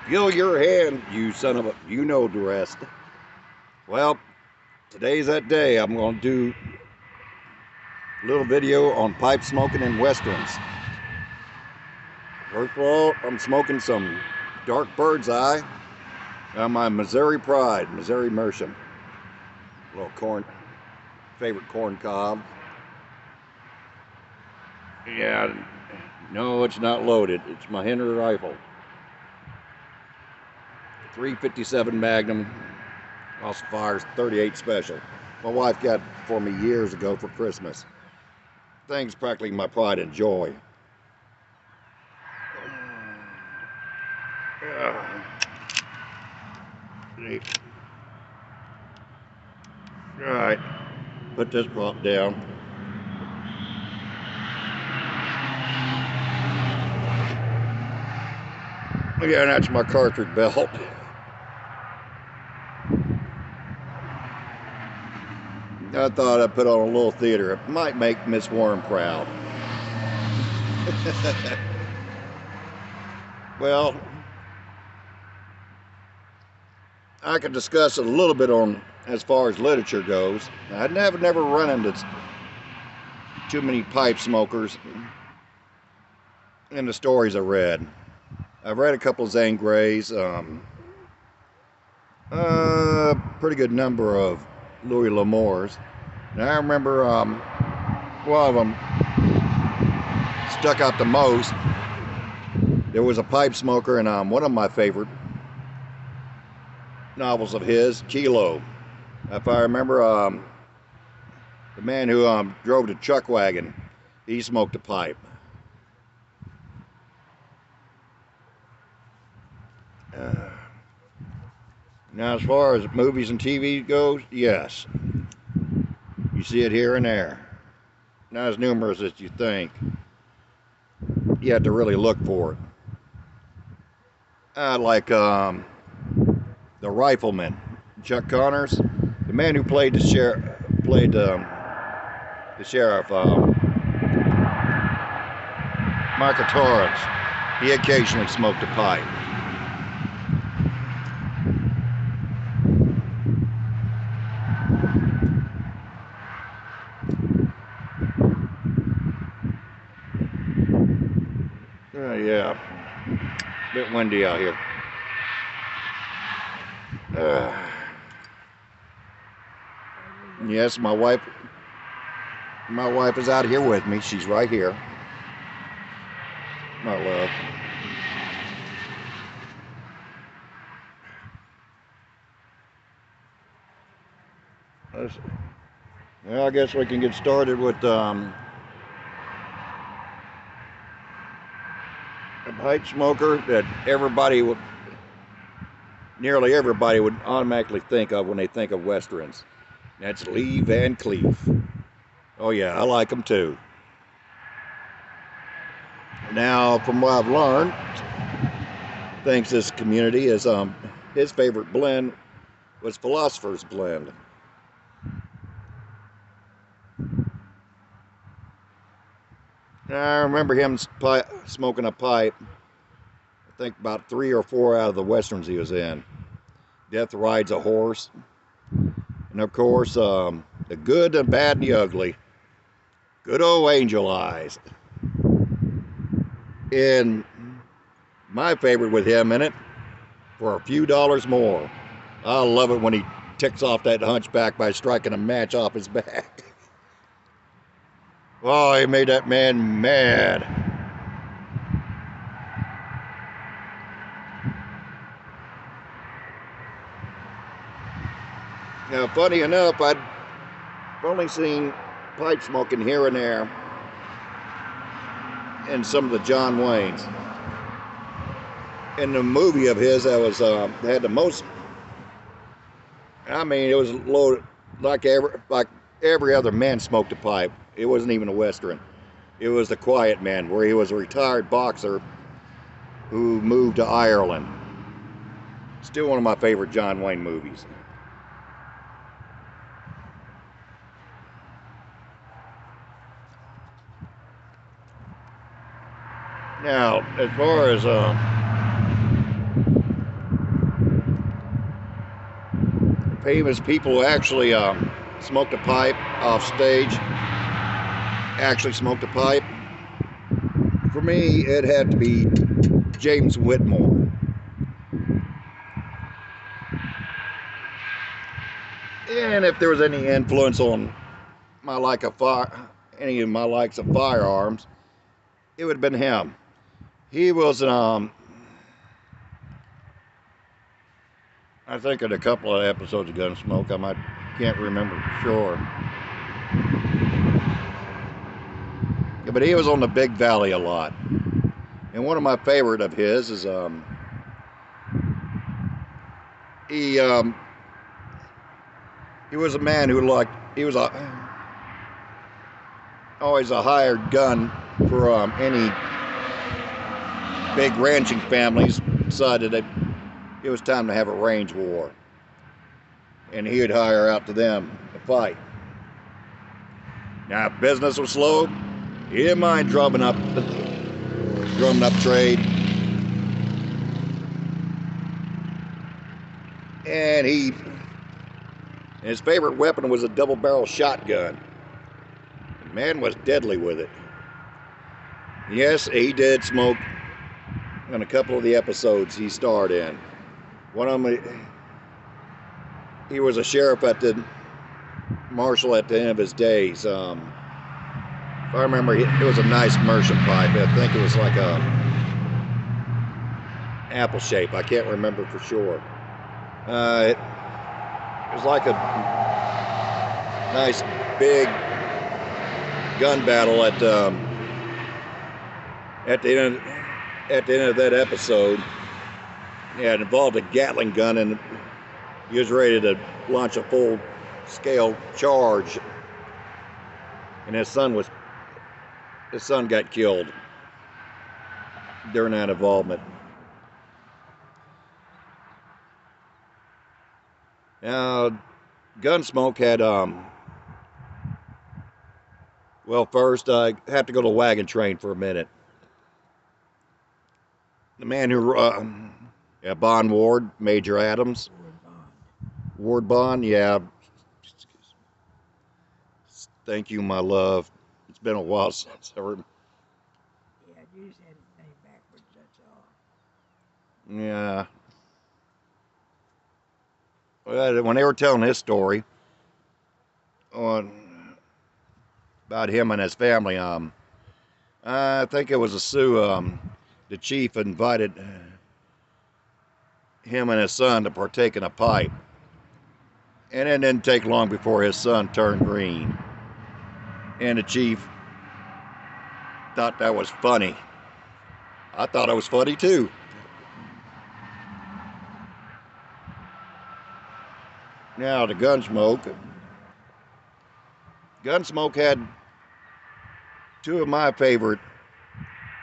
Fill your hand, you son of a, you know the rest. Well, today's that day. I'm going to do a little video on pipe smoking in Westerns. First of all, I'm smoking some dark bird's eye on my Missouri Pride, Missouri Merchant. Little favorite corn cob. Yeah, no, it's not loaded. It's my Henry rifle. 357 Magnum, also fires 38 Special. My wife got it for me years ago for Christmas. Thing's practically my pride and joy. Alright, put this prop down. Again, that's my cartridge belt. I thought I'd put on a little theater. It might make Miss Warren proud. Well, I could discuss a little bit on as far as literature goes. I'd never run into too many pipe smokers in the stories I read. I've read a couple of Zane Greys, pretty good number of Louis L'Amours. And I remember one of them stuck out the most. There was a pipe smoker in one of my favorite novels of his, Kilo. If I remember, the man who drove the chuck wagon, he smoked a pipe. Now, as far as movies and TV goes, yes. You see it here and there. Not as numerous as you think. You have to really look for it. I like The Rifleman, Chuck Connors, the man who played the sheriff, Michael Torrance. He occasionally smoked a pipe. Yeah, a bit windy out here. Yes, my wife is out here with me. She's right here, my love. Well, I guess we can get started with a pipe smoker that nearly everybody would automatically think of when they think of Westerns. That's Lee Van Cleef. Oh yeah, I like him too. Now, from what I've learned, thanks this community, is his favorite blend was Philosopher's Blend. I remember him smoking a pipe, I think about 3 or 4 out of the Westerns he was in. Death Rides a Horse. And of course, The Good, the Bad, and the Ugly. Good old Angel Eyes. And my favorite with him in it, For a Few Dollars More. I love it when he ticks off that hunchback by striking a match off his back. Oh, he made that man mad. Now, funny enough, I've only seen pipe smoking here and there in some of the John Waynes. In the movie of his that was had the most, I mean, it was loaded like every other man smoked a pipe. It wasn't even a Western. It was The Quiet Man, where he was a retired boxer who moved to Ireland. Still one of my favorite John Wayne movies. Now, as far as famous people who actually smoked a pipe off stage, actually smoked a pipe, for me, it had to be James Whitmore. And if there was any influence on my like of any of my likes of firearms, it would have been him. He was I think in a couple of episodes of Gunsmoke, can't remember for sure. Yeah, but he was on the Big Valley a lot. And one of my favorite of his is he was a man who he was always a hired gun for any big ranching families decided that it was time to have a range war, and he would hire out to them to fight. Now, if business was slow, he didn't mind drumming up trade, and his favorite weapon was a double-barrel shotgun. The man was deadly with it. Yes, he did smoke in a couple of the episodes he starred in. One of them, he was a sheriff at the marshal at the end of his days. If I remember, it was a nice merchant pipe. I think it was like a apple shape. I can't remember for sure. It was like a nice big gun battle at the end of that episode. Yeah, it involved a Gatling gun, and he was ready to launch a full-scale charge. And his son got killed during that involvement. Now, Gunsmoke had well, first I have to go to Wagon Train for a minute. The man who Bond Ward, Major Adams. Ward Bond, yeah. Thank you, my love. It's been a while since I heard. Yeah, you just had his name backwards, that's all. Yeah. Well, when they were telling his story about him and his family, I think it was a Sioux. The chief invited him and his son to partake in a pipe. And it didn't take long before his son turned green. And the chief thought that was funny. I thought it was funny too. Now the Gunsmoke. Gunsmoke had two of my favorite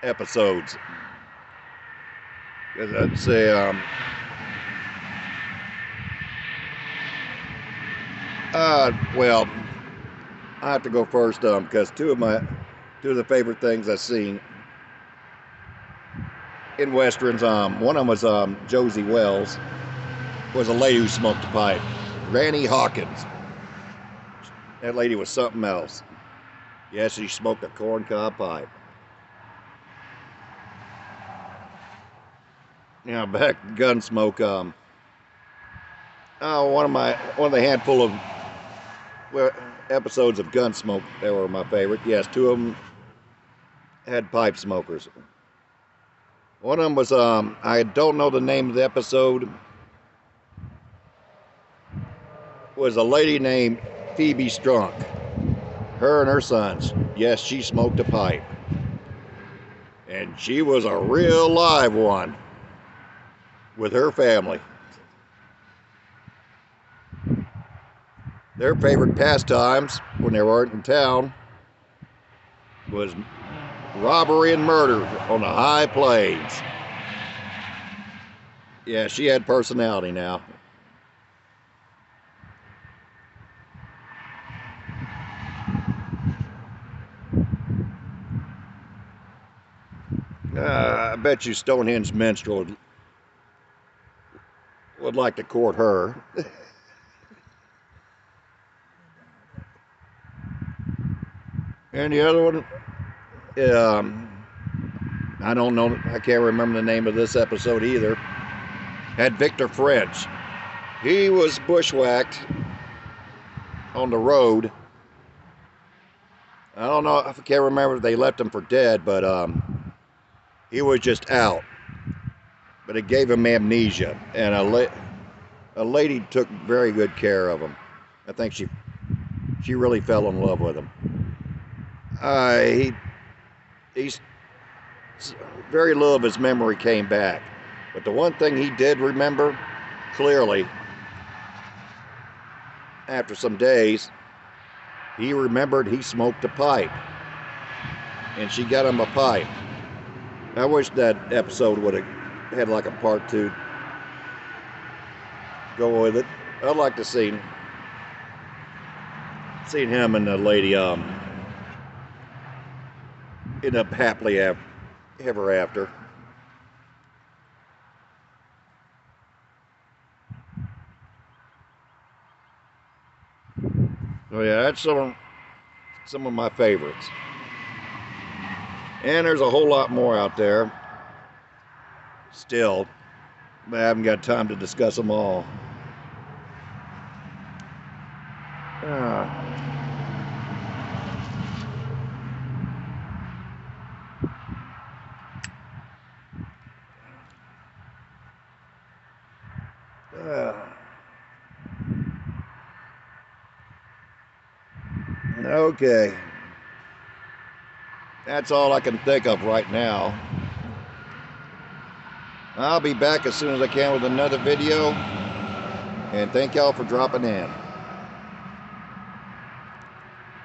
episodes. Because I'd say, well, I have to go first because two of the favorite things I've seen in westerns. One of them was Josie Wells, was a lady who smoked a pipe. Granny Hawkins. That lady was something else. Yes, she smoked a corncob pipe. Now back to Gunsmoke. One of the handful of episodes of Gunsmoke that were my favorite. Yes, two of them had pipe smokers. One of them was I don't know the name of the episode. Was a lady named Phoebe Strunk. Her and her sons. Yes, she smoked a pipe. And she was a real live one with her family. Their favorite pastimes when they weren't in town was robbery and murder on the high plains. Yeah, she had personality now. I bet you Stonehenge Minstrel would like to court her. And the other one, I don't know, I can't remember the name of this episode either, had Victor French. He was bushwhacked on the road. I don't know, I can't remember if they left him for dead, but he was just out. But it gave him amnesia, and a lady took very good care of him. I think she really fell in love with him. He's very little of his memory came back, but the one thing he did remember clearly after some days, he remembered he smoked a pipe, and she got him a pipe. I wish that episode would have had like a part 2 go with it. I'd like to see him and the lady end up happily ever after. So yeah, that's some of my favorites. And there's a whole lot more out there still, but I haven't got time to discuss them all. Okay. That's all I can think of right now. I'll be back as soon as I can with another video. And thank y'all for dropping in.